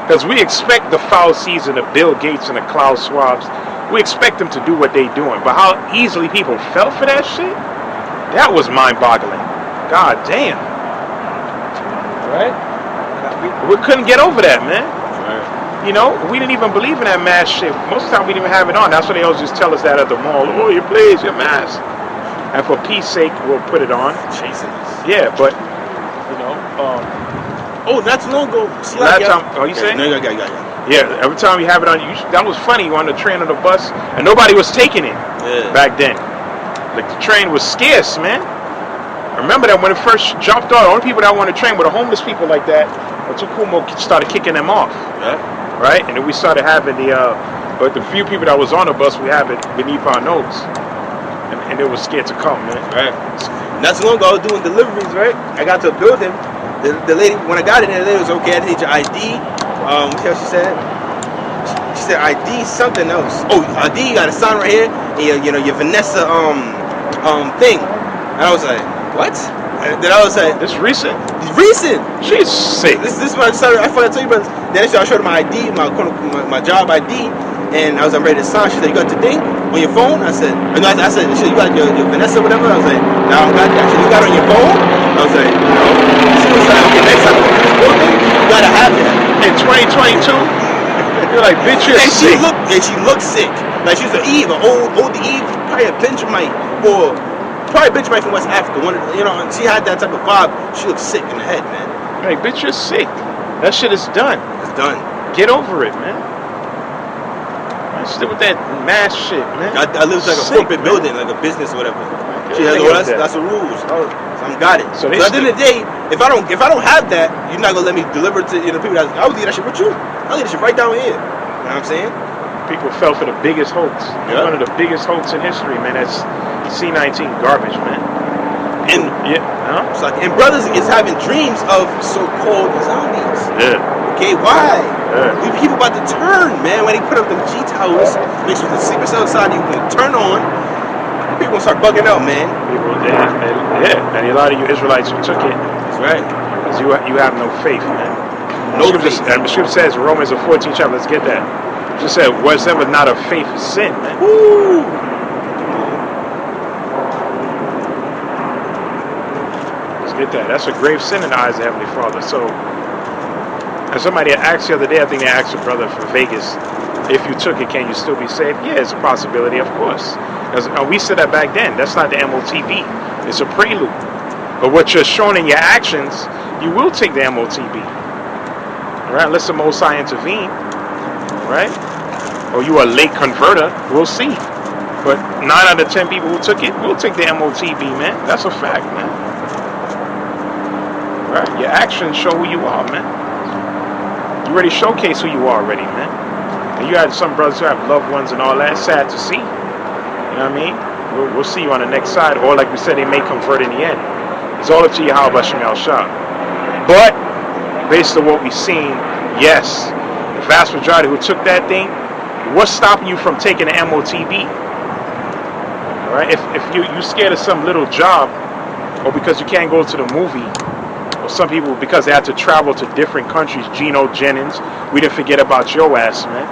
[SPEAKER 1] Because we expect the Faucis and the Bill Gates and the Klaus Schwabs, we expect them to do what they're doing. But how easily people fell for that shit, that was mind-boggling. God damn. Right? We couldn't get over that, man.
[SPEAKER 2] Right.
[SPEAKER 1] You know, we didn't even believe in that mask shit. Most of the time we didn't even have it on. That's why they always just tell us that at the mall. Oh, you please, your mask. And for peace sake, we'll put it on.
[SPEAKER 2] Chasing us.
[SPEAKER 1] Yeah, but, you know,
[SPEAKER 2] oh, not too long ago.
[SPEAKER 1] last time, you saying?
[SPEAKER 2] No, yeah.
[SPEAKER 1] Yeah, every time you have it on, that was funny. You on the train or the bus, and nobody was taking it back then. Like, the train was scarce, man. I remember that when it first jumped on, the only people that were on the train were the homeless people like that. Until Kumo started kicking them off.
[SPEAKER 2] Yeah.
[SPEAKER 1] Right? And then we started having but the few people that was on the bus, we have it beneath our nose. And they were scared to come, man.
[SPEAKER 2] Right. Not too long ago, I was doing deliveries, right? I got to a building. The lady, when I got in there, the lady was okay. I need your ID. What else she said? She said ID something else. Oh, ID, you got a sign right here. And your Vanessa thing. And I was like, what? And then I was like,
[SPEAKER 1] This recent?
[SPEAKER 2] recent.
[SPEAKER 1] She's sick.
[SPEAKER 2] This is what I forgot to tell you, but then I showed her my ID, my job ID, and I was ready to sign. She said, you got the thing on your phone? I said, I said, you got your Vanessa or whatever? I was like, no, I don't got that. She said, you got it on your phone? I was like, no. She was like, okay, next time you gotta have it.
[SPEAKER 1] In 2022, you're like, bitch, you're sick.
[SPEAKER 2] She looked sick. Like she was an Eve, an old Eve, probably a Benjamite, or probably a Benjamite from West Africa. She had that type of vibe. She looked sick in the head, man.
[SPEAKER 1] Like, bitch, you're sick. That shit is done.
[SPEAKER 2] It's done.
[SPEAKER 1] Get over it, man. Still with that mass shit, man.
[SPEAKER 2] I live like a corporate building, like a business or whatever. She has, that's the rules. So I got it. So at the end of the day, if I don't have that, you're not gonna let me deliver to people that I would leave that shit with you. I'll leave that shit right down here. You know what I'm saying?
[SPEAKER 1] People fell for the biggest hoax. Yeah. One of the biggest hoax in history, man. That's C-19 garbage, man.
[SPEAKER 2] And it's like, and brothers is having dreams of so-called zombies.
[SPEAKER 1] Yeah.
[SPEAKER 2] Okay, why? These people about to turn, man. When they put up them G towers, make sure the secret cell side you can turn on. People gonna start bugging out, man.
[SPEAKER 1] And a lot of you Israelites who took it.
[SPEAKER 2] That's right.
[SPEAKER 1] Because you have no faith, man.
[SPEAKER 2] No faith.
[SPEAKER 1] And the scripture says in Romans the 14th chapter, let's get that. It just said, whatsoever not of faith is sin, man.
[SPEAKER 2] Woo!
[SPEAKER 1] Let's get that. That's a grave sin in the eyes of the Heavenly Father. So, and somebody asked the other day, I think they asked a brother from Vegas, if you took it, can you still be saved? Yeah, it's a possibility, of course. We said that back then. That's not the MOTB. It's a prelude. But what you're showing in your actions, you will take the MOTB. Right? Unless the Most High intervene. Right? Or you are a late converter. We'll see. But 9 out of 10 people who took it will take the MOTB, man. That's a fact, man. Right? Your actions show who you are, man. You already showcase who you are already, man. And you had some brothers who have loved ones and all that. Sad to see. You know what I mean? We'll see you on the next side. Or like we said, they may convert in the end. It's all up to Yahawah Shemel Shah. But based on what we've seen, yes, the vast majority who took that thing, what's stopping you from taking the MOTB? All right? If you're scared of some little job, or because you can't go to the movie, or some people because they have to travel to different countries, Geno Jennings, we didn't forget about your ass, man.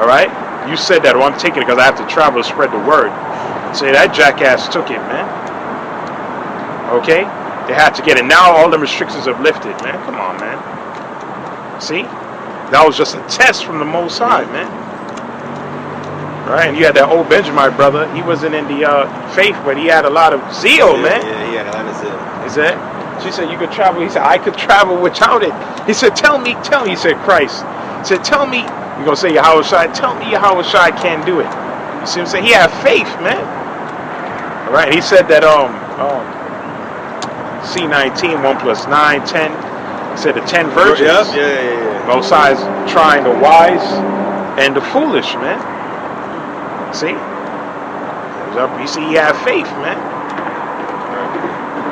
[SPEAKER 1] All right? You said that, I'm taking it because I have to travel to spread the word. Say that jackass took it, man. Okay? They had to get it. Now all the restrictions have lifted, man. Come on, man. See? That was just a test from the Most High, man. Right? And you had that old Benjamin brother. He wasn't in the faith, but he had a lot of zeal, man.
[SPEAKER 2] Yeah, he had a lot of zeal.
[SPEAKER 1] Is that? She said, you could travel. He said, I could travel without it. He said, tell me. He said, Christ. He said, tell me. You're going to say Yahawah Shai. Tell me Yahawah Shai can't do it. You see what I'm saying? He had faith, man. All right. He said that C-19, 1 plus 9, 10. He said the 10 virgins.
[SPEAKER 2] Yeah.
[SPEAKER 1] Both sides trying the wise and the foolish, man. See? You see, he had faith, man.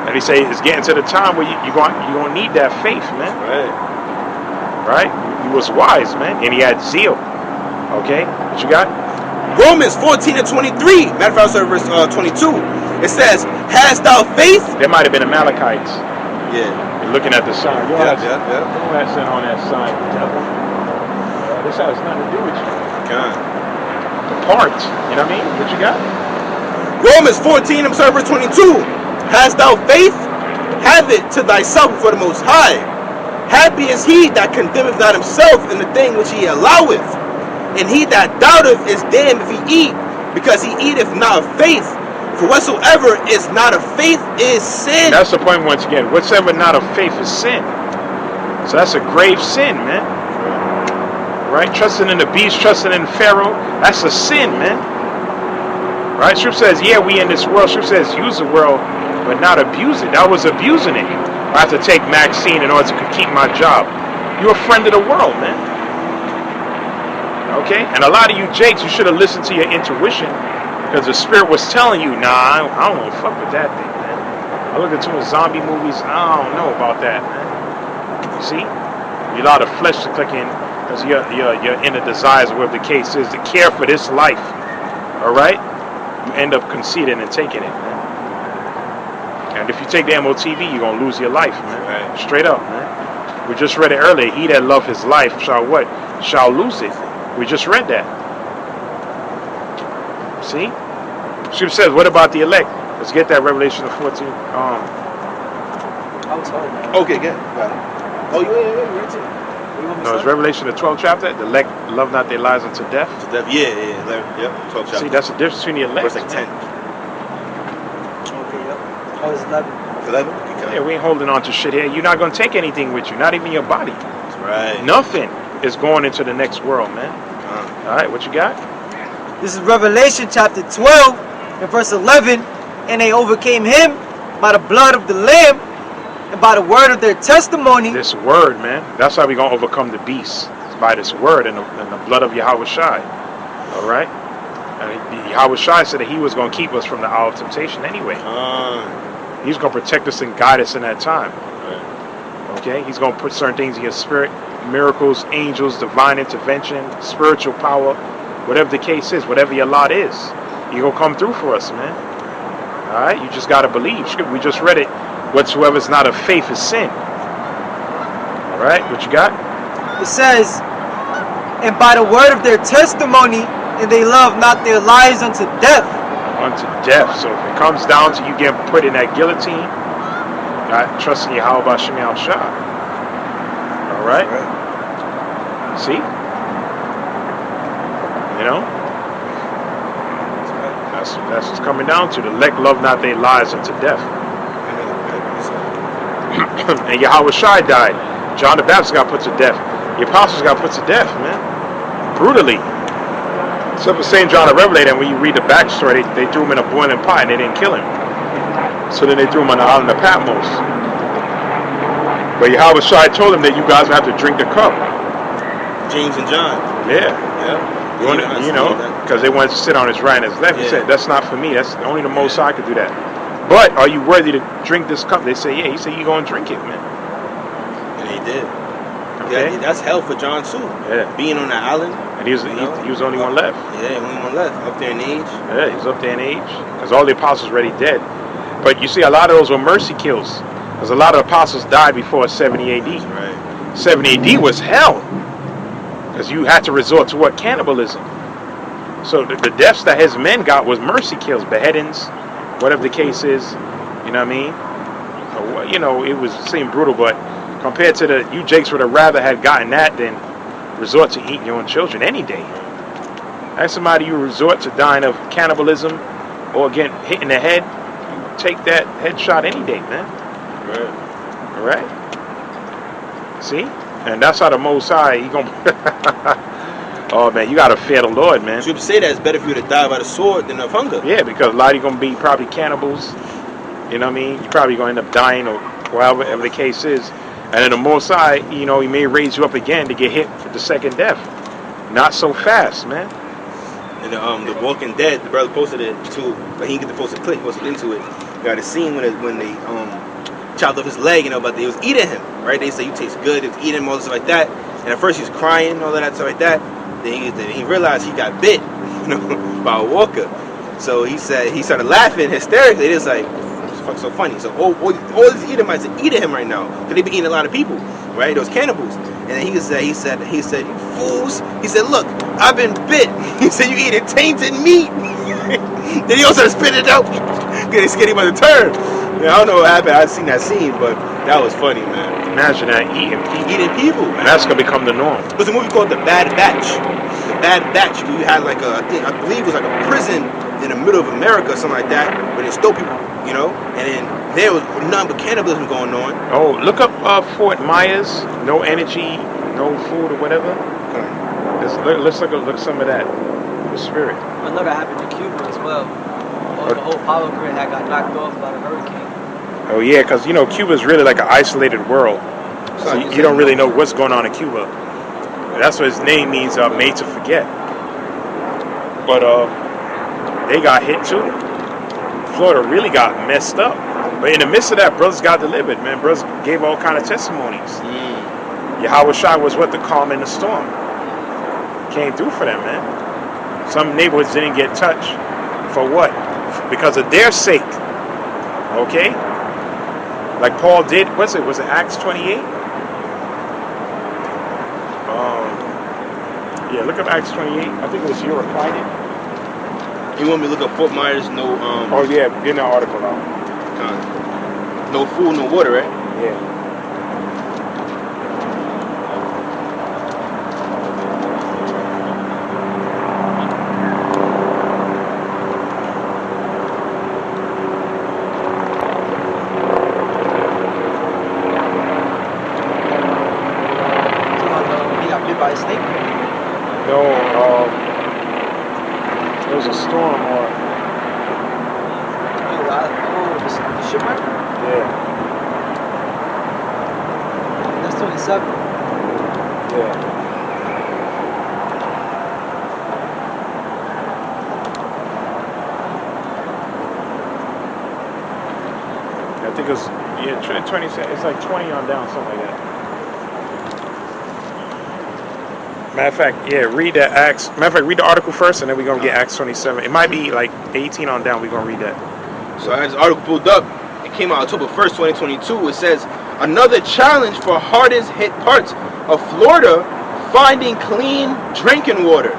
[SPEAKER 1] And he say it's getting to the time where you're going to need that faith, man. Right? He was wise, man. And he had zeal. Okay? What you got?
[SPEAKER 2] Romans 14 and 23. Matter of fact, verse 22. It says, hast thou faith?
[SPEAKER 1] There might have been Amalekites.
[SPEAKER 2] Yeah.
[SPEAKER 1] looking at the sign. Yo,
[SPEAKER 2] Yeah.
[SPEAKER 1] Don't ask that on that sign, devil. This has nothing to do with you.
[SPEAKER 2] God.
[SPEAKER 1] Depart. You know what I mean? What you got?
[SPEAKER 2] Romans 14, I'm sorry, verse 22. Hast thou faith? Have it to thyself for the Most High. Happy is he that condemneth not himself in the thing which he alloweth. And he that doubteth is damned if he eat, because he eateth not of faith. For whatsoever is not of faith is sin.
[SPEAKER 1] And that's the point once again. Whatsoever not of faith is sin. So that's a grave sin, man. Right? Trusting in the beast, trusting in Pharaoh, that's a sin, man. Right? Scripture says, yeah, we in this world. Scripture says, use the world, but not abuse it. That was abusing it. I have to take Maxine in order to keep my job. You're a friend of the world, man. Okay? And a lot of you jakes, you should have listened to your intuition, because the spirit was telling you, nah, I don't want to fuck with that thing, man. I look at too many zombie movies, I don't know about that, man. You see? You allow the flesh to click in, because your inner desires, whatever the case is, to care for this life. Alright? You end up conceding and taking it, man. And if you take the MOTV, you're going to lose your life, man.
[SPEAKER 2] Right.
[SPEAKER 1] Straight up, man. We just read it earlier. He that love his life shall what? Shall lose it. We just read that. See? Scripture says, what about the elect? Let's get that Revelation of 14.
[SPEAKER 3] I'm sorry, man.
[SPEAKER 2] Okay, good. Got it. Oh, you read it.
[SPEAKER 1] No, it's Revelation the 12th chapter. The elect love not their lives unto death.
[SPEAKER 2] Yeah. 12 chapter.
[SPEAKER 1] See, that's the difference between the elect.
[SPEAKER 2] Verse like 10.
[SPEAKER 3] Okay, yep. Oh, it's 11.
[SPEAKER 2] 11?
[SPEAKER 1] Yeah, we ain't holding on to shit here. You're not going to take anything with you, not even your body.
[SPEAKER 2] That's right.
[SPEAKER 1] Nothing is going into the next world, man. All right, what you got?
[SPEAKER 3] This is Revelation chapter 12 and verse 11. And they overcame him by the blood of the Lamb and by the word of their testimony.
[SPEAKER 1] This word, man. That's how we're going to overcome the beast. It's by this word and the blood of Yahawah. All right? And Yahawah said that he was going to keep us from the hour of temptation anyway. He's going to protect us and guide us in that time. Okay? He's going to put certain things in your spirit. Miracles, angels, divine intervention, spiritual power. Whatever the case is, whatever your lot is. He's going to come through for us, man. All right? You just got to believe. We just read it. Whatsoever is not of faith is sin. All right, what you got?
[SPEAKER 3] It says, and by the word of their testimony, and they love not their lives unto death.
[SPEAKER 1] Unto death. So if it comes down to you getting put in that guillotine, not trusting Yahawah Shem Shah. All right? See? You know? That's what's coming down to. The elect love not their lives unto death. And Yahawah died. John the Baptist got put to death. The apostles got put to death, man. Brutally. Except for St. John the Revelator, and when you read the backstory, they threw him in a boiling pot and they didn't kill him. So then they threw him on the island of Patmos. But Yahawah told him that you guys have to drink the cup.
[SPEAKER 2] James and John.
[SPEAKER 1] Yeah. You know, because they wanted to sit on his right and his left. He said, that's not for me. That's only the Most High could do that. But are you worthy to drink this cup? They say, yeah. He said, you're going to drink it, man.
[SPEAKER 2] And he did.
[SPEAKER 1] Okay.
[SPEAKER 2] Yeah, that's hell for John too.
[SPEAKER 1] Yeah.
[SPEAKER 2] Being on that island.
[SPEAKER 1] And he was the only one left.
[SPEAKER 2] Yeah, only one left. Up there in age.
[SPEAKER 1] Yeah, he's up there in age. Because all the apostles already dead. But you see, a lot of those were mercy kills. Because a lot of apostles died before 70 AD.
[SPEAKER 2] That's right.
[SPEAKER 1] 70 AD was hell. Because you had to resort to what? Cannibalism. So the deaths that his men got was mercy kills, beheadings, whatever the case is. You know what I mean? You know, it was seemed brutal, but compared to you jakes would have rather had gotten that than resort to eating your own children any day. That's somebody you resort to dying of cannibalism or getting hit in the head. You take that headshot any day, man.
[SPEAKER 2] Right.
[SPEAKER 1] All right? See? And that's how the Most High, he gonna... Oh, man, you got to fear the Lord, man.
[SPEAKER 2] You would say that it's better for you to die by the sword than of hunger.
[SPEAKER 1] Yeah, because a lot of you going to be probably cannibals. You know what I mean? You're probably going to end up dying or whatever the case is. And then the Most High, you know, he may raise you up again to get hit with the second death. Not so fast, man.
[SPEAKER 2] And the Walking Dead, the brother posted it too, but he didn't get to post a clip, posted into it. Got a scene when they chopped off his leg, you know, but they was eating him, right? They say you taste good, they was eating him, all this stuff like that. And at first he was crying, all that stuff like that. Then he realized he got bit, you know, by a walker. So he said he started laughing hysterically. It was like, so funny. So all these Edomites are eating him right now because they be eating a lot of people, right? Those cannibals. And then he said, you fools. He said, look, I've been bit. He said, you eating tainted meat. Then he also spit it out because they scared him about to turn. Yeah, I don't know what happened. I seen that scene, but that was funny, man.
[SPEAKER 1] Imagine that, eating people.
[SPEAKER 2] Man.
[SPEAKER 1] That's gonna become the norm.
[SPEAKER 2] There's a movie called The Bad Batch. The Bad Batch. We had like I believe it was like a prison in the middle of America, or something like that, where they stole people, you know. And then there was nothing but cannibalism going on.
[SPEAKER 1] Oh, look up Fort Myers. No energy, no food or whatever. Let's look some of that. The spirit.
[SPEAKER 3] I know that happened in Cuba as well. The whole power grid had got knocked off by the hurricane.
[SPEAKER 1] Oh yeah, because you know Cuba's really like an isolated world, so you don't really know what's going on in Cuba. That's what his name means, made to forget. But they got hit too. Florida really got messed up. But in the midst of that, brothers got delivered, man. Brothers gave all kind of testimonies. Yahawah was what the calm in the storm. Came through for them, man. Some neighborhoods didn't get touched. For what? Because of their sake. Okay? Like Paul did, was it Acts 28? Yeah, look up Acts 28. I think it was Europe fighting.
[SPEAKER 2] You want me to look up Fort Myers? No.
[SPEAKER 1] Oh yeah, get that article now.
[SPEAKER 2] No food, no water, right?
[SPEAKER 1] Yeah.
[SPEAKER 3] By a snake?
[SPEAKER 1] No, there was a storm or...
[SPEAKER 3] the shipwreck?
[SPEAKER 1] Yeah.
[SPEAKER 3] That's 27.
[SPEAKER 1] Yeah. I think it was, 20, it's like 20 on down, something like that. Matter of fact, yeah, read that Acts. Matter of fact, read the article first, and then we're going to get Acts 27. It might be like 18 on down. We're going to read that.
[SPEAKER 2] So I had this article pulled up. It came out October 1st, 2022. It says, another challenge for hardest hit parts of Florida, finding clean drinking water.